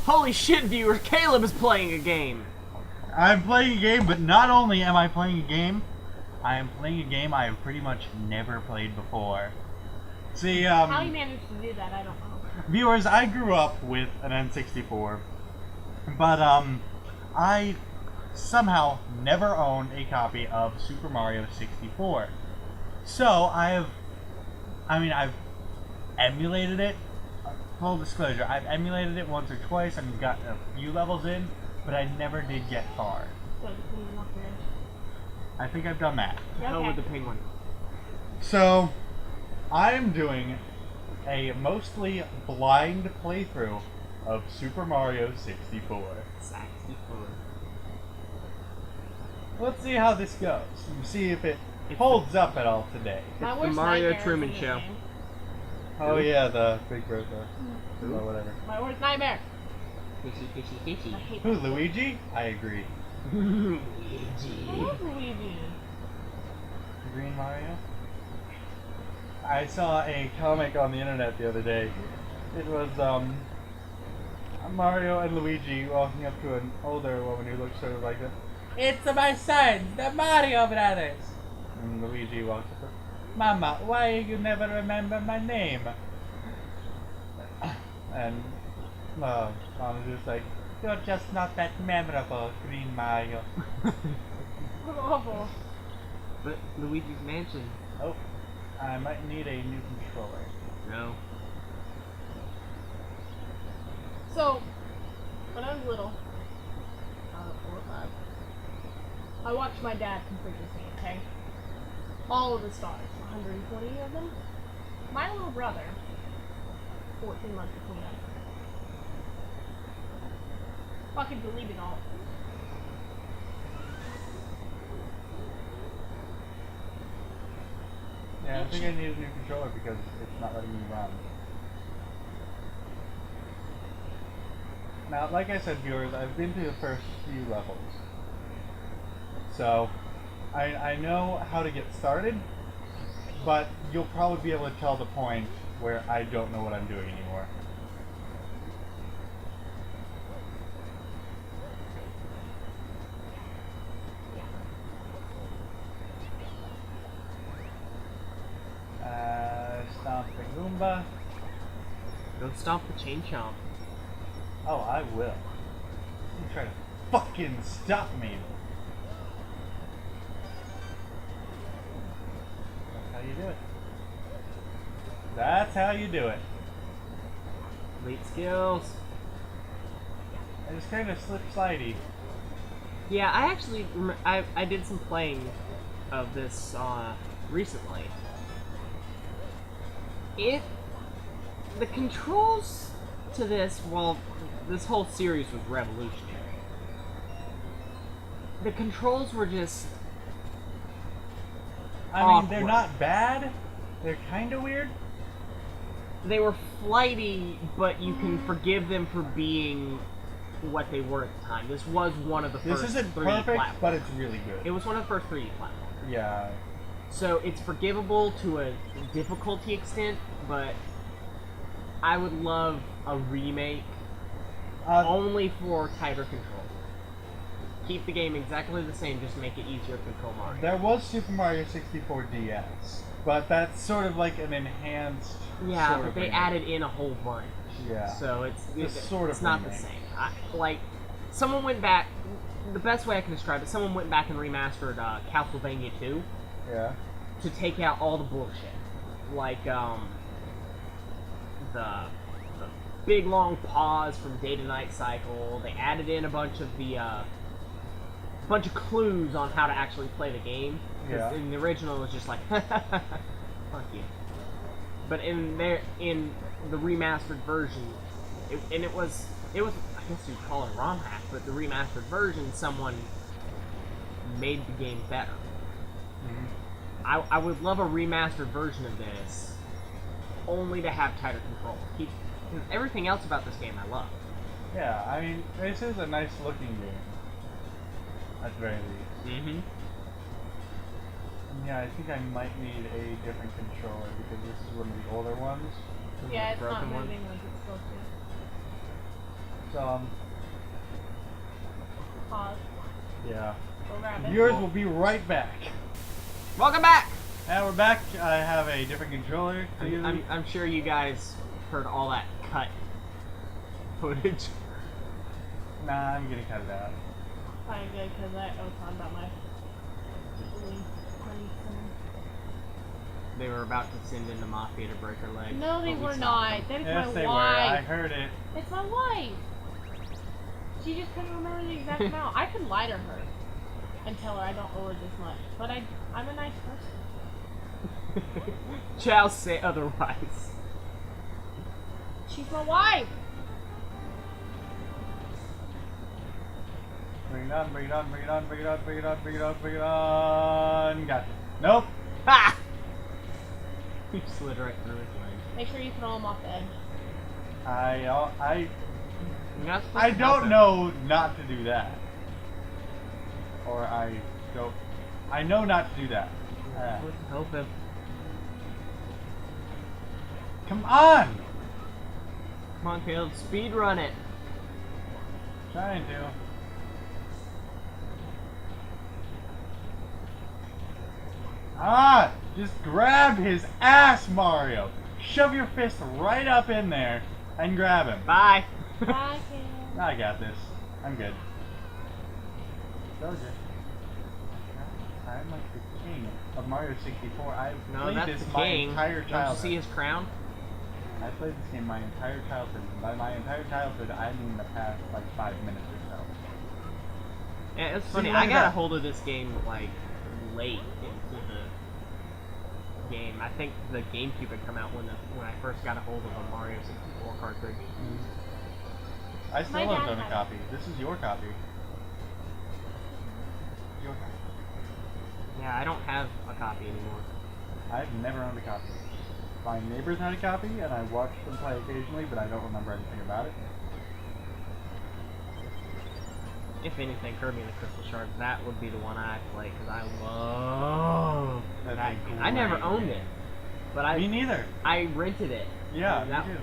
Holy shit, viewers, Caleb is playing a game. I'm playing a game, but not only am I playing a game, I am playing a game I have pretty much never played before. See, how you managed to do that, I don't know. Viewers, I grew up with an N64, but I somehow never owned a copy of Super Mario 64. So I've emulated it. Full disclosure, I've emulated it once or twice and got a few levels in, but I never did get far. I think I've done that. Hell with the penguin. So, I am doing a mostly blind playthrough of Super Mario 64. 64. Let's see how this goes. See if it holds up at all today. It's the Mario Truman Show. Oh yeah, the Big Brother. Or whatever. My worst nightmare. Fishy. Who, Luigi? I agree. Luigi. Who's Luigi? Green Mario? I saw a comic on the internet the other day. It was Mario and Luigi walking up to an older woman who looked sort of like this. It's my sons, the Mario brothers. And Luigi walks up to her. Mama, why you never remember my name? And Mom was just like, you're just not that memorable, Green Mario. Awful. But Luigi's Mansion. Oh, I might need a new controller. No. So, when I was little, 4 or 5, I watched my dad complete this game, okay? All of the stars, 120 of them. My little brother, 14 months between us, fucking deleted all of them. Yeah, I think I need a new controller because it's not letting me run. Now, like I said, viewers, I've been through the first few levels. So, I know how to get started, but you'll probably be able to tell the point where I don't know what I'm doing anymore. Stomp the Goomba. Go stomp the chain chomp. Oh, I will. You try to fucking stop me. That's how you do it. That's how you do it. Elite skills. I just kind of slip slidey. Yeah, I actually I did some playing of this recently. The controls to this, well, this whole series was revolutionary. The controls were just I mean, they're not bad. They're kind of weird. They were flighty, but you can forgive them for being what they were at the time. This was one of the first 3D This isn't perfect, platforms. but it's really good. It was one of the first 3D platforms. Yeah. So it's forgivable to a difficulty extent, but I would love a remake only for tighter control. Keep the game exactly the same, just make it easier to control Mario. There was Super Mario 64 DS, but that's sort of like an enhanced. Yeah, sort but of they remake. added in a whole bunch. Yeah. So it's sort of it's not remake. the same. Like, someone went back. The best way I can describe it, someone went back and remastered Castlevania 2 Yeah. to take out all the bullshit, like the big long pause from day to night cycle. They added in a bunch of the bunch of clues on how to actually play the game. Yeah. In the original, it was just like, fuck you. But in the remastered version, it was I guess you'd call it a ROM hack, but the remastered version, someone made the game better. Mm-hmm. I would love a remastered version of this, only to have tighter control. Everything else about this game I love. Yeah, I mean, this is a nice looking game. At the very least. Mm-hmm. Yeah, I think I might need a different controller because this is one of the older ones. Yeah, it's not Broken one. moving like it's supposed So, Pause. yeah. Go grab it. Viewers will be right back. Welcome back! And we're back. I have a different controller to use. I'm sure you guys heard all that cut footage. Nah, I'm gonna cut it out. Fine, good, because I was talking about my money. They were about to send in the mafia to break her leg. No, they but we were stopped not. them. That is Yes, my they were. I wife. heard it. It's my wife. She just couldn't remember the exact amount. I could lie to her and tell her I don't owe her this much, but I'm a nice person. Shall say otherwise. She's my wife. Bring it on, bring it on, bring it on, bring it on, bring it on, bring it on, bring it on. Got it. Nope. Ha! You slid right through his leg. Make sure you throw him off the edge. You're not supposed I to help don't him. know not to do that. Or I don't. I know not to do that. You're supposed to help him. Come on! Come on, Caleb, speed run it. Trying to. Ah! Just grab his ass, Mario! Shove your fist right up in there and grab him. Bye. Bye, Caleb. I got this. I'm good. Told you. I'm like the king of Mario 64. I've No, played that's this the my king. entire Don't you childhood. see his crown? I played this game my entire childhood. And by my entire childhood, I mean the past like 5 minutes or so. Yeah, it's See, funny. look I at got a that. hold of this game like late into the game. I think the GameCube had come out when I first got a hold of a Mario 64 cartridge. I still My don't dad own a has copy. This is your copy. Your copy. Yeah, I don't have a copy anymore. I've never owned a copy. My neighbors had a copy, and I watched them play occasionally, but I don't remember anything about it. If anything, Kirby and the Crystal Shards, that would be the one I play because I love That's that a game. I never great owned game. it, but Me neither. I rented it. Yeah, that, me too.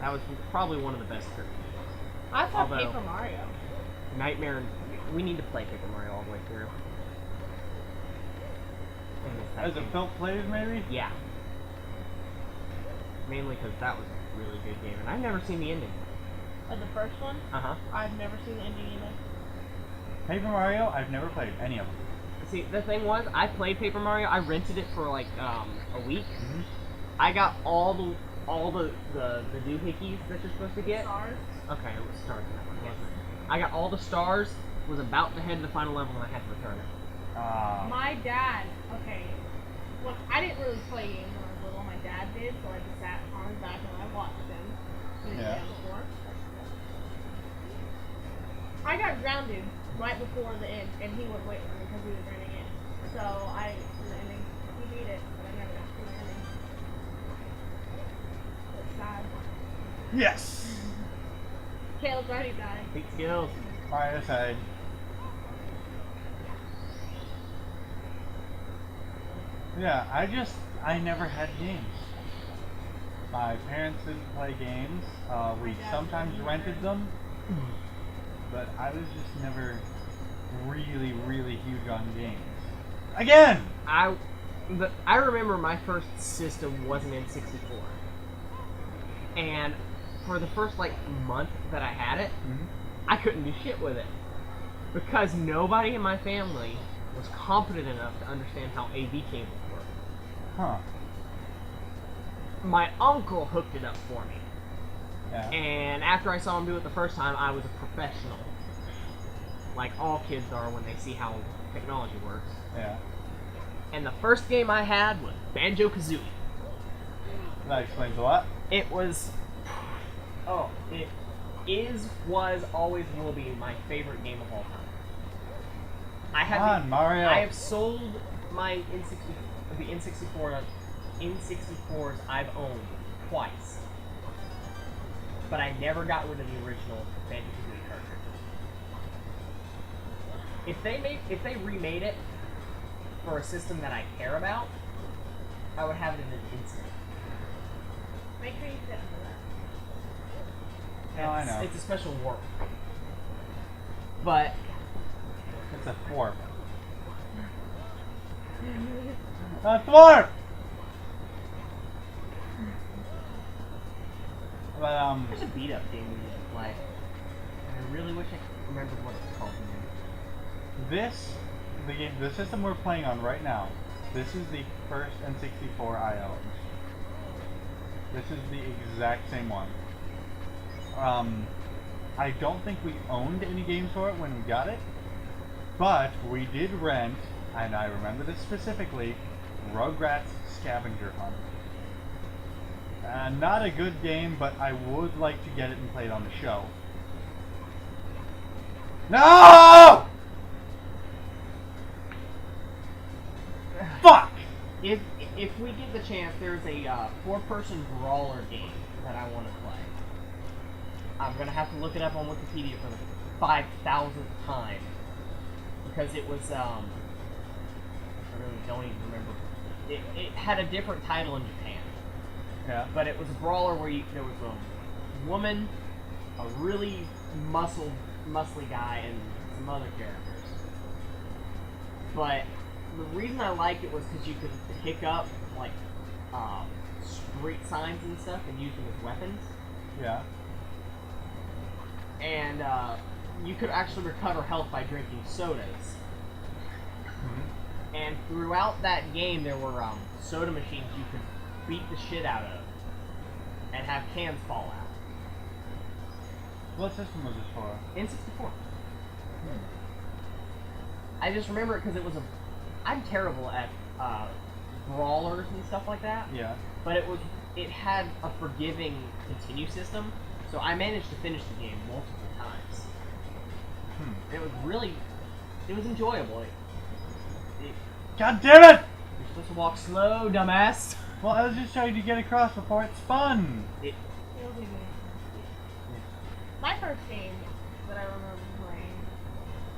That was probably one of the best Kirby. I thought Although- Paper Mario. Nightmare. We need to play Paper Mario all the way through. As a FILP plays, maybe? Yeah. Mainly because that was a really good game, and I've never seen the ending. The first one, Uh-huh. I've never seen the ending either. Paper Mario, I've never played any of them. See, the thing was, I played Paper Mario. I rented it for like a week. Mm-hmm. I got all the doohickeys that you're supposed to get. Stars. Okay, it was stars in that one. Yes. I got all the stars. Was about to head to the final level, and I had to return it. My dad, okay, when I didn't really play games when I was little, my dad did, so I just sat on his back and I watched him. Yeah. Before. I got grounded right before the end, and he wouldn't wait for me because he was running in. So I, in the ending, he beat it, but I never got to the ending. It's sad. Yes! Caleb's already died. Big skills. Mario side. Yeah, I never had games. My parents didn't play games. We My dad sometimes didn't rented either. them. But I was just never really, really huge on games. Again! I remember my first system was an N64, and for the first like month that I had it, I couldn't do shit with it because nobody in my family was competent enough to understand how AV cables work. Huh. My uncle hooked it up for me, Yeah. and after I saw him do it the first time, I was a professional, like all kids are when they see how technology works. Yeah. And the first game I had was Banjo-Kazooie. That explains a lot. It was... Oh, it is, was, always will be my favorite game of all time. Come on, Mario. I have sold my the N64s I've owned twice. But I never got rid of the original Banjo-Kazooie cartridge. If they remade it for a system that I care about, I would have it in an instant. Make sure you sit under No, I know. It's a special warp. But It's a thwarp. A thwarp! But, there's a beat up game we need to play. I really wish I remembered what it's called. the system we're playing on right now, this is the first N64 I owned. This is the exact same one. I don't think we owned any games for it when we got it, but we did rent, and I remember this specifically, Rugrats Scavenger Hunt. Not a good game, but I would like to get it and play it on the show. No! Fuck! If we get the chance, there's a 4-person brawler game that I want to play. I'm gonna have to look it up on Wikipedia for the 5,000th time because it was I really don't even remember. It had a different title in Japan. Yeah. But it was a brawler where there was a woman, a really muscly guy, and some other characters. But the reason I liked it was because you could pick up like street signs and stuff and use them as weapons. Yeah. And you could actually recover health by drinking sodas. Mm-hmm. And throughout that game, there were soda machines you could beat the shit out of and have cans fall out. What system was this for? N64. I just remember it because it was I'm terrible at brawlers and stuff like that. Yeah. But it had a forgiving continue system, so I managed to finish the game multiple times. It was enjoyable. God damn it! You're supposed to walk slow, dumbass. Well, I was just trying to get across before it spun. My first game that I remember playing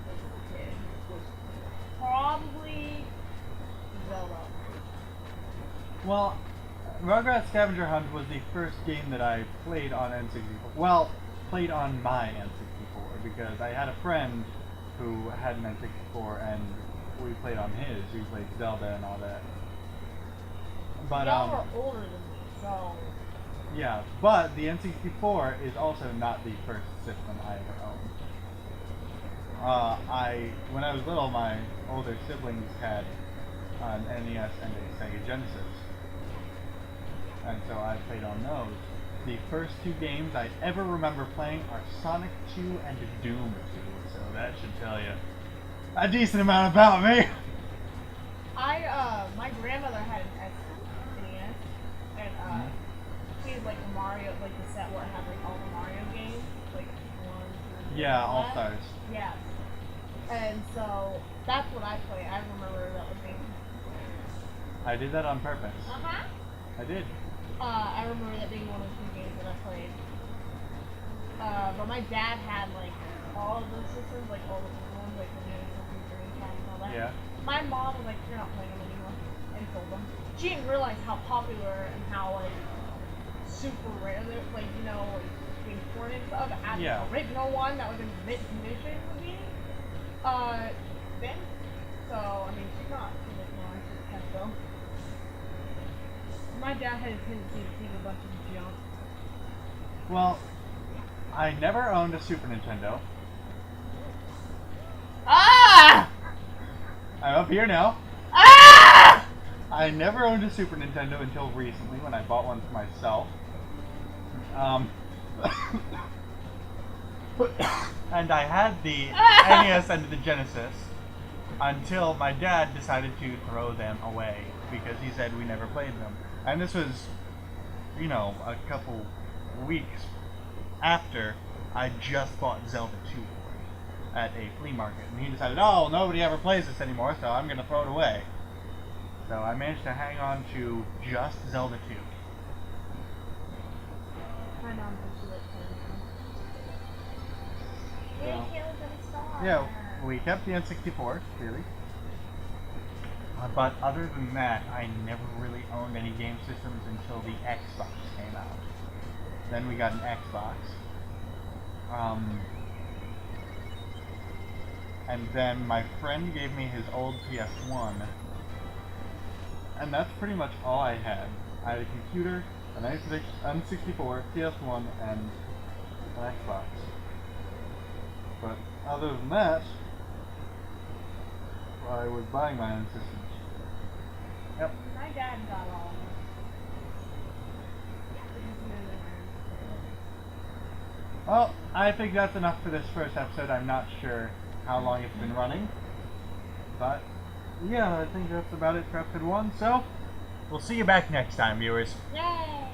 as a kid was probably Zelda. Well, Rugrats Scavenger Hunt was the first game that I played on N64. Well, played on my N64 because I had a friend who had an N64 and we played on his. We played Zelda and all that. But Y'all were older than me, so. Yeah, but the N64 is also not the first system I ever owned. When I was little, my older siblings had an NES and a Sega Genesis, and so I played on those. The first 2 games I ever remember playing are Sonic 2 and Doom 2, so that should tell you a decent amount about me. My grandmother had an NES, and she had like the Mario, like the set where it had like all the Mario games, like 1, 2, Yeah, All Stars. Yeah. And so that's what I played. I remember that was being. I did that on purpose. I did. I remember that being one of the 2 games that I played. But my dad had like all of those systems, like all of the ones, like the new Dreamcast and all that. Yeah. My mom was like, "You're not playing them anymore," and sold them. She didn't realize how popular and how like super rare, like like being torn and stuff. And Yeah. the original one that was in mint condition would be. Then, so I mean, she's not anymore. She's kept them. My dad had a tendency to keep a bunch of junk. Well, I never owned a Super Nintendo. Ah! I'm up here now. Ah! I never owned a Super Nintendo until recently when I bought one for myself. And I had the NES and the Genesis until my dad decided to throw them away because he said we never played them. And this was, a couple weeks after I just bought Zelda 2 at a flea market. And he decided, oh, nobody ever plays this anymore, so I'm going to throw it away. So I managed to hang on to just Zelda 2. My mom said she liked playing them. Well, Yeah, we kept the N64, clearly. But other than that, I never really owned any game systems until the Xbox came out. Then we got an Xbox. And then my friend gave me his old PS1. And that's pretty much all I had. I had a computer, an N64, PS1, and an Xbox. But other than that, I was buying my own systems. Yep. My dad got all of them. Well, I think that's enough for this first episode. I'm not sure how long it's been running. But, yeah, I think that's about it for episode 1. So, we'll see you back next time, viewers. Yay!